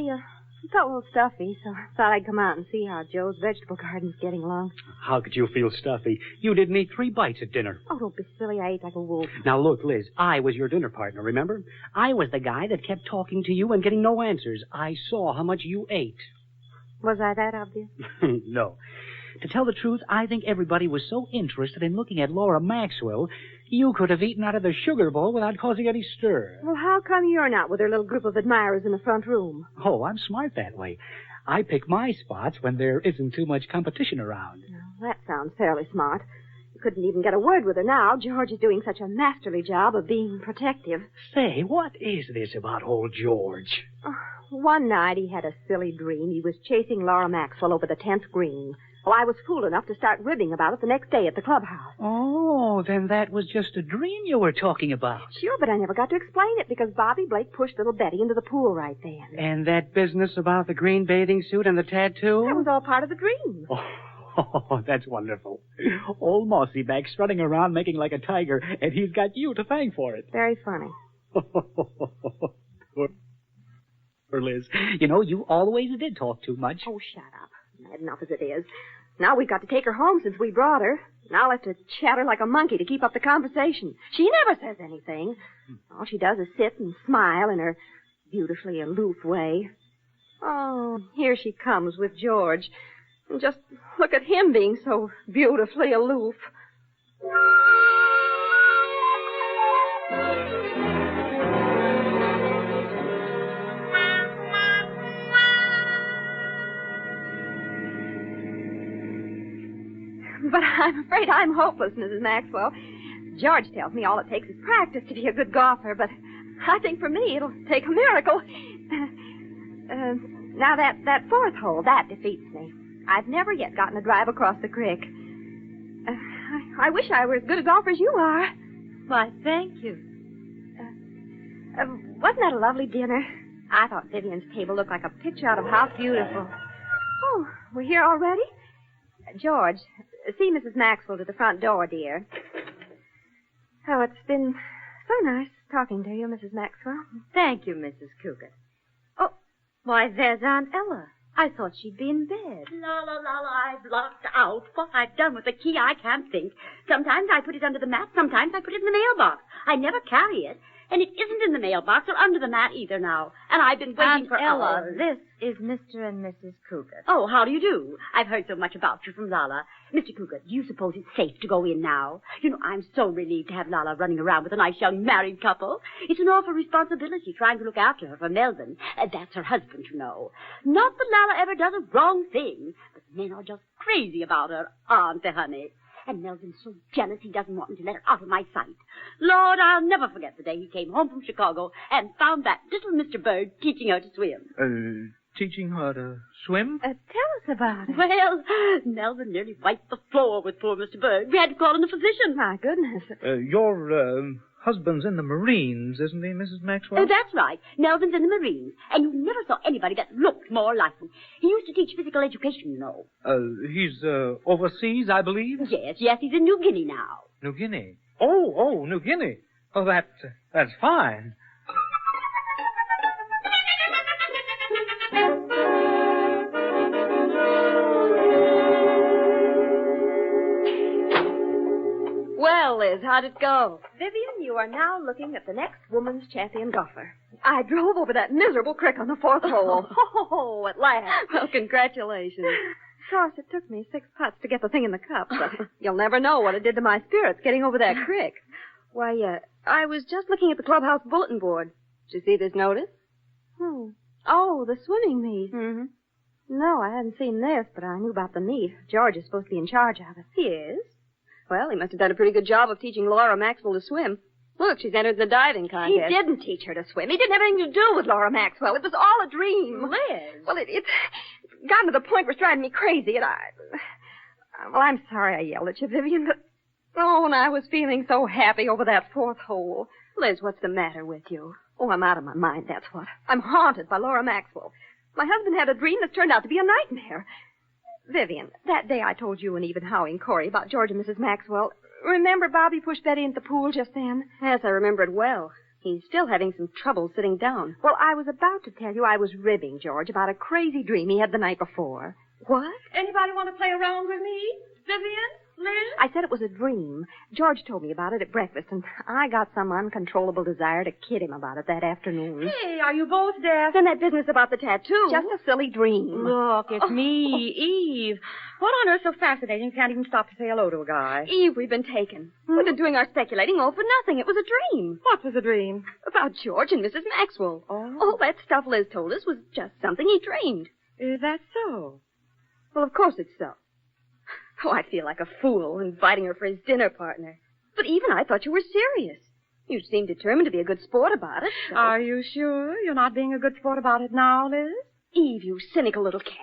felt a little stuffy, so I thought I'd come out and see how Joe's vegetable garden's getting along. How could you feel stuffy? You didn't eat 3 bites at dinner. Oh, don't be silly. I ate like a wolf. Now, look, Liz, I was your dinner partner, remember? I was the guy that kept talking to you and getting no answers. I saw how much you ate. Was I that obvious? No. To tell the truth, I think everybody was so interested in looking at Laura Maxwell, you could have eaten out of the sugar bowl without causing any stir. Well, how come you're not with her little group of admirers in the front room? Oh, I'm smart that way. I pick my spots when there isn't too much competition around. Well, that sounds fairly smart. couldn't even get a word with her now. George is doing such a masterly job of being protective. Say, what is this about old George? One night he had a silly dream. He was chasing Laura Maxwell over the 10th green. Well, I was fool enough to start ribbing about it the next day at the clubhouse. Oh, then that was just a dream you were talking about. Sure, but I never got to explain it because Bobby Blake pushed little Betty into the pool right then. And that business about the green bathing suit and the tattoo? That was all part of the dream. Oh, that's wonderful. Old Mossy back strutting around making like a tiger, and he's got you to thank for it. Very funny. Poor Liz. You know, you always did talk too much. Oh, shut up. Bad enough as it is. Now we've got to take her home since we brought her. Now I'll have to chatter like a monkey to keep up the conversation. She never says anything. All she does is sit and smile in her beautifully aloof way. Oh, here she comes with George. And just look at him being so beautifully aloof. But I'm afraid I'm hopeless, Mrs. Maxwell. George tells me all it takes is practice to be a good golfer, but I think for me it'll take a miracle. Now that fourth hole, that defeats me. I've never yet gotten a drive across the creek. I wish I were as good a golfer as you are. Why, thank you. Wasn't that a lovely dinner? I thought Vivian's table looked like a picture out of How Beautiful. Oh, we're here already? George, see Mrs. Maxwell to the front door, dear. Oh, it's been so nice talking to you, Mrs. Maxwell. Thank you, Mrs. Cougar. Oh, why, there's Aunt Ella. I thought she'd be in bed. I've locked out. What I've done with the key, I can't think. Sometimes I put it under the mat, sometimes I put it in the mailbox. I never carry it. And it isn't in the mailbox or under the mat either now. And I've been waiting for Ella, hours. this is Mr. and Mrs. Cougar. Oh, how do you do? I've heard so much about you from Lala. Mr. Cougar, do you suppose it's safe to go in now? You know, I'm so relieved to have Lala running around with a nice young married couple. It's an awful responsibility trying to look after her for Melvin. That's her husband, you know. Not that Lala ever does a wrong thing, but men are just crazy about her, aren't they, honey? And Melvin's so jealous he doesn't want me to let her out of my sight. Lord, I'll never forget the day he came home from Chicago and found that little Mr. Bird teaching her to swim. Teaching her to swim? Tell us about it. Well, Melvin nearly wiped the floor with poor Mr. Bird. We had to call in a physician. My goodness. Your husband's in the Marines, isn't he, Mrs. Maxwell? Oh, that's right. Melvin's in the Marines. And you never saw anybody that looked more like him. He used to teach physical education, you know. He's overseas, I believe? Yes, he's in New Guinea now. New Guinea? Oh, New Guinea. Oh, that's fine. Well, Liz, how'd it go? Vivian, you are now looking at the next woman's champion golfer. I drove over that miserable creek on the fourth hole. Oh, at last. Well, congratulations. Of course, it took me 6 putts to get the thing in the cup, but you'll never know what it did to my spirits getting over that creek. Why, I was just looking at the clubhouse bulletin board. Did you see this notice? Oh, the swimming meet. Mm-hmm. No, I hadn't seen this, but I knew about the meet. George is supposed to be in charge of it. He is? Well, he must have done a pretty good job of teaching Laura Maxwell to swim. Look, she's entered the diving contest. He didn't teach her to swim. He didn't have anything to do with Laura Maxwell. It was all a dream. Liz. Well, it's gotten to the point where it's driving me crazy, and well, I'm sorry I yelled at you, Vivian, but, and I was feeling so happy over that fourth hole. Liz, what's the matter with you? Oh, I'm out of my mind, that's what. I'm haunted by Laura Maxwell. My husband had a dream that's turned out to be a nightmare. Vivian, that day I told you and even Howie and Corey about George and Mrs. Maxwell. Remember Bobby pushed Betty into the pool just then? Yes, I remember it well. He's still having some trouble sitting down. Well, I was about to tell you I was ribbing George about a crazy dream he had the night before. What? Anybody want to play around with me? Vivian? Liz? I said it was a dream. George told me about it at breakfast, and I got some uncontrollable desire to kid him about it that afternoon. Hey, are you both deaf? Then that business about the tattoo. Just a silly dream. Look, it's me, Eve. What on earth so fascinating you can't even stop to say hello to a guy? Eve, we've been taken. We've been doing our speculating all for nothing. It was a dream. What was a dream? About George and Mrs. Maxwell. All that stuff Liz told us was just something he dreamed. Is that so? Well, of course it's so. Oh, I feel like a fool inviting her for his dinner partner. But even I thought you were serious. You seem determined to be a good sport about it. So... Are you sure you're not being a good sport about it now, Liz? Eve, you cynical little cat.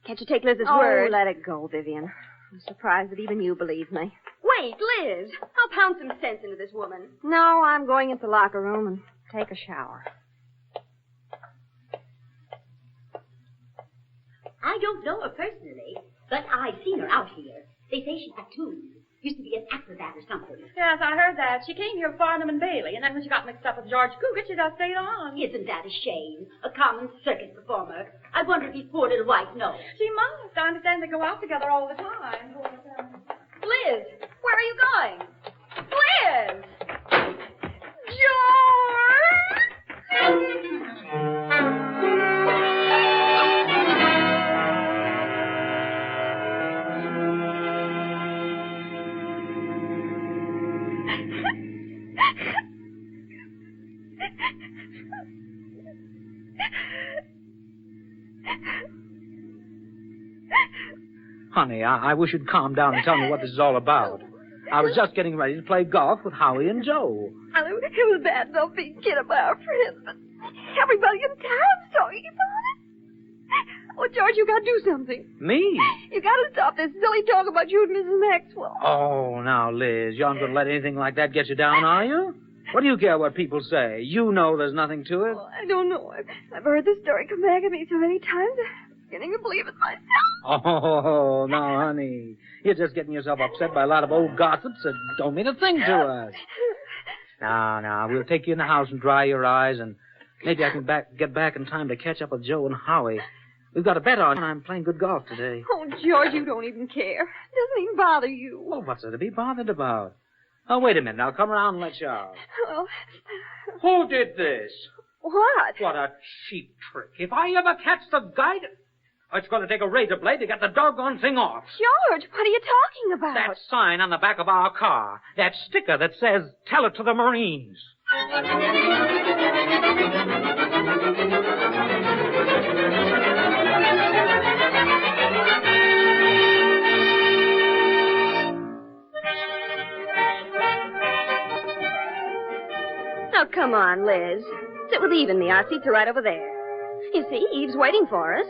Can't you take Liz's word? Oh, let it go, Vivian. I'm surprised that even you believe me. Wait, Liz. I'll pound some sense into this woman. No, I'm going into the locker room and take a shower. I don't know her personally, but I've seen her out here. They say she's tattoos. Used to be an acrobat or something. Yes, I heard that. She came here with Farnham and Bailey, and then when she got mixed up with George Cugat, she just stayed on. Isn't that a shame? A common circus performer. I wonder if his poor little wife knows. She must. I understand they go out together all the time. Liz, where are you going? Liz! Honey, I wish you'd calm down and tell me what this is all about. I was just getting ready to play golf with Howie and Joe. It was bad enough being kid about our friends, but everybody in town's talking about it. Oh, George, you gotta do something. Me? You gotta stop this silly talk about you and Mrs. Maxwell. Oh, now, Liz, you aren't going to let anything like that get you down, are you? What do you care what people say? You know there's nothing to it. Well, I don't know. I've heard this story come back at me so many times. I'm beginning to believe it myself. Oh, no, honey. You're just getting yourself upset by a lot of old gossips that don't mean a thing to us. Now, we'll take you in the house and dry your eyes, and maybe I can get back in time to catch up with Joe and Howie. We've got a bet on, and I'm playing good golf today. Oh, George, you don't even care. It doesn't even bother you. Well, what's there to be bothered about? Oh, wait a minute. I'll come around and let you out. Well... Who did this? What? What a cheap trick. If I ever catch the guy... It's going to take a razor blade to get the doggone thing off. George, what are you talking about? That sign on the back of our car. That sticker that says, "Tell it to the Marines." Now, come on, Liz. Sit with Eve and me. Our seats are right over there. You see, Eve's waiting for us.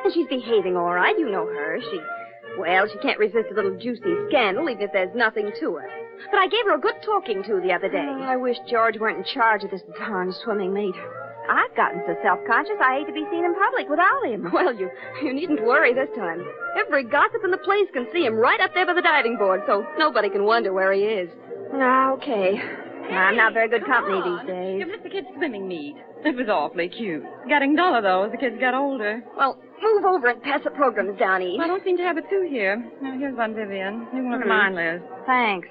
And she's behaving all right. You know her. She can't resist a little juicy scandal, even if there's nothing to it. But I gave her a good talking to the other day. I wish George weren't in charge of this darn swimming meet. I've gotten so self-conscious I hate to be seen in public without him. Well, you needn't worry this time. Every gossip in the place can see him right up there by the diving board, so nobody can wonder where he is. Okay. I'm not very good company these days. You missed the kids' swimming meet. It was awfully cute. Getting duller, though, as the kids get older. Well, move over and pass the programs down, Eve. I don't seem to have a two here. Now, here's one, Vivian. You can look at mine, Liz. Thanks.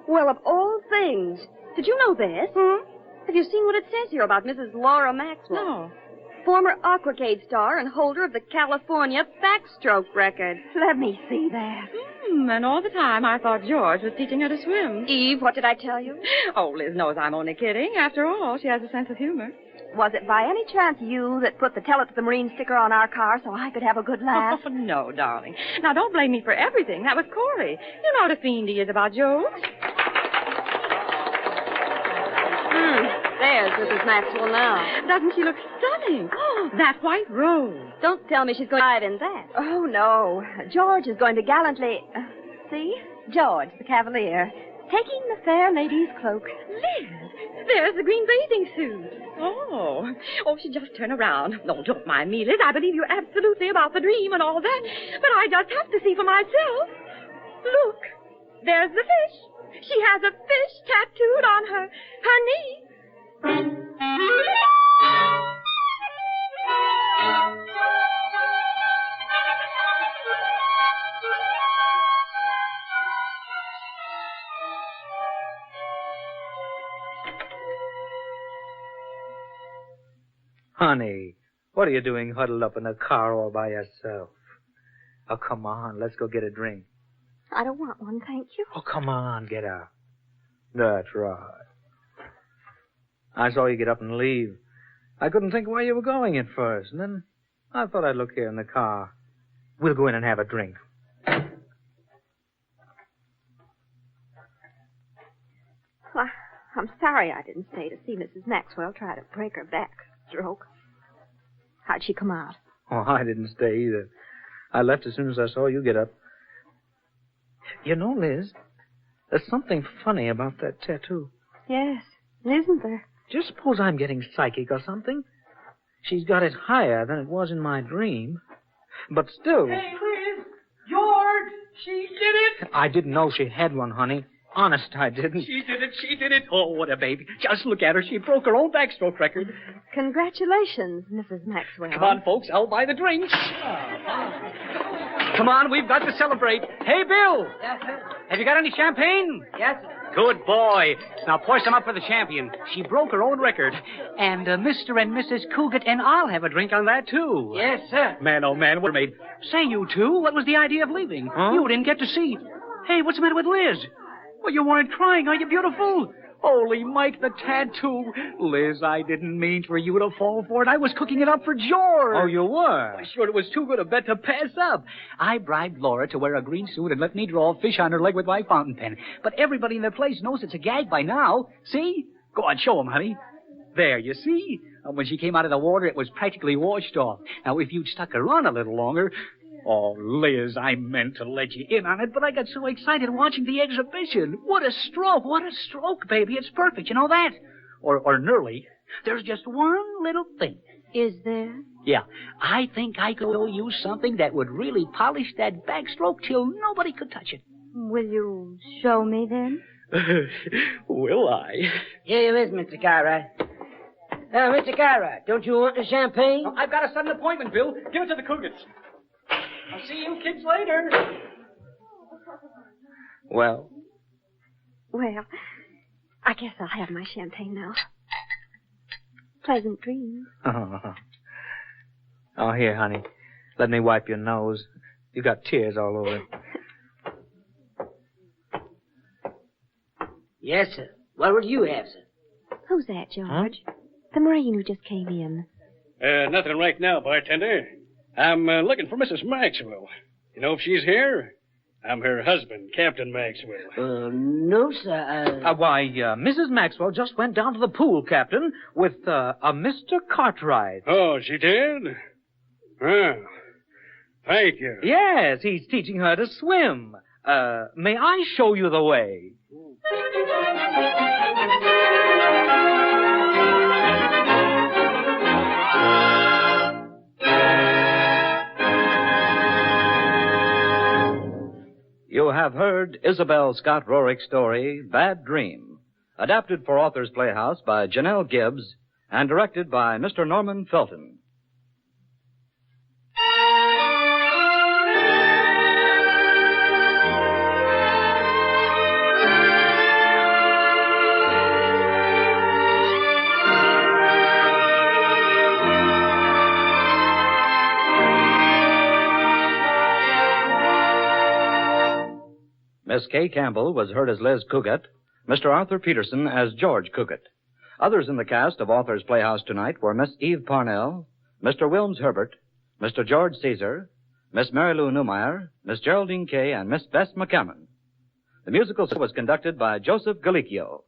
Well, of all things, did you know this? Have you seen what it says here about Mrs. Laura Maxwell? No. Former aquacade star and holder of the California backstroke record. Let me see that. And all the time I thought George was teaching her to swim. Eve, what did I tell you? Oh, Liz knows I'm only kidding. After all, she has a sense of humor. Was it by any chance you that put the Tell It to the Marine sticker on our car so I could have a good laugh? Oh, no, darling. Now, don't blame me for everything. That was Corey. You know what a fiend he is about jokes. There's Mrs. Maxwell now. Doesn't she look stunning? Oh, that white rose. Don't tell me she's going to dive in that. Oh, no. George is going to gallantly... see? George, the Cavalier, taking the fair lady's cloak. Liz, there's the green bathing suit. Oh, she just turn around. No, don't mind me, Liz. I believe you're absolutely about the dream and all that. But I just have to see for myself. Look, there's the fish. She has a fish tattooed on her knee. Honey, what are you doing huddled up in the car all by yourself? Oh, come on, let's go get a drink. I don't want one, thank you. Oh, come on, get out. That's right. I saw you get up and leave. I couldn't think where you were going at first, and then I thought I'd look here in the car. We'll go in and have a drink. Well, I'm sorry I didn't stay to see Mrs. Maxwell try to break her back stroke. How'd she come out? Oh, I didn't stay either. I left as soon as I saw you get up. You know, Liz, there's something funny about that tattoo. Yes, isn't there? Just suppose I'm getting psychic or something. She's got it higher than it was in my dream. But still... Hey, Liz! George! She did it! I didn't know she had one, honey. Honest, I didn't. She did it. Oh, what a baby. Just look at her. She broke her own backstroke record. Congratulations, Mrs. Maxwell. Come on, folks. I'll buy the drinks. Come on, we've got to celebrate. Hey, Bill! Yes, sir. Have you got any champagne? Yes, sir. Good boy. Now pour some up for the champion. She broke her own record. And Mr. and Mrs. Cougat and I'll have a drink on that, too. Yes, sir. Man, oh, man, we're made. Say, you two, what was the idea of leaving? Huh? You didn't get to see. Hey, what's the matter with Liz? Well, you weren't crying, are you, beautiful? Holy Mike, the tattoo. Liz, I didn't mean for you to fall for it. I was cooking it up for George. Oh, you were? I sure it was too good a bet to pass up. I bribed Laura to wear a green suit and let me draw a fish on her leg with my fountain pen. But everybody in the place knows it's a gag by now. See? Go on, show 'em, honey. There, you see? When she came out of the water, it was practically washed off. Now, if you'd stuck her on a little longer... Oh, Liz, I meant to let you in on it, but I got so excited watching the exhibition. What a stroke, baby. It's perfect, you know that? Or nearly. There's just one little thing. Is there? Yeah, I think I could use something that would really polish that backstroke till nobody could touch it. Will you show me then? Will I? Here you is, Mr. Cartwright. Mr. Cartwright, don't you want the champagne? Oh, I've got a sudden appointment, Bill. Give it to the Cougars. I'll see you kids later. Well? Well, I guess I'll have my champagne now. Pleasant dreams. Oh, here, honey. Let me wipe your nose. You got tears all over it. Yes, sir. What would you have, sir? Who's that, George? The Marine who just came in. Nothing right now, bartender. I'm looking for Mrs. Maxwell. You know if she's here? I'm her husband, Captain Maxwell. No, sir. Why, Mrs. Maxwell just went down to the pool, Captain, with a Mr. Cartwright. Oh, she did? Oh, thank you. Yes, he's teaching her to swim. May I show you the way? You have heard Isabel Scott Rorick's story, Bad Dream, adapted for Authors Playhouse by Janelle Gibbs and directed by Mr. Norman Felton. Miss Kay Campbell was heard as Liz Cougat, Mr. Arthur Peterson as George Cougat. Others in the cast of Authors Playhouse tonight were Miss Eve Parnell, Mr. Wilms Herbert, Mr. George Caesar, Miss Mary Lou Newmeyer, Miss Geraldine Kay, and Miss Bess McCammon. The musical was conducted by Joseph Galicchio.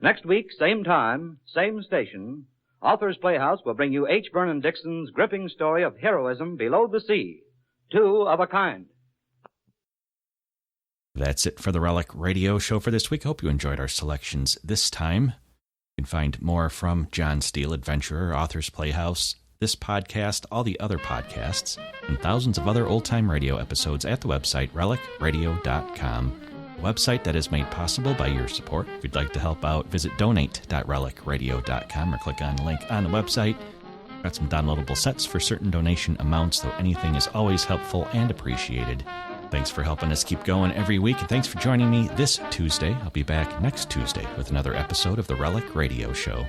Next week, same time, same station, Authors Playhouse will bring you H. Vernon Dixon's gripping story of heroism below the sea, Two of a Kind. That's it for the Relic Radio Show for this week. Hope you enjoyed our selections this time. You can find more from John Steele, Adventurer, Authors Playhouse, this podcast, all the other podcasts, and thousands of other old-time radio episodes at the website relicradio.com, a website that is made possible by your support. If you'd like to help out, visit donate.relicradio.com or click on the link on the website. Got some downloadable sets for certain donation amounts, though anything is always helpful and appreciated. Thanks for helping us keep going every week, and thanks for joining me this Tuesday. I'll be back next Tuesday with another episode of the Relic Radio Show.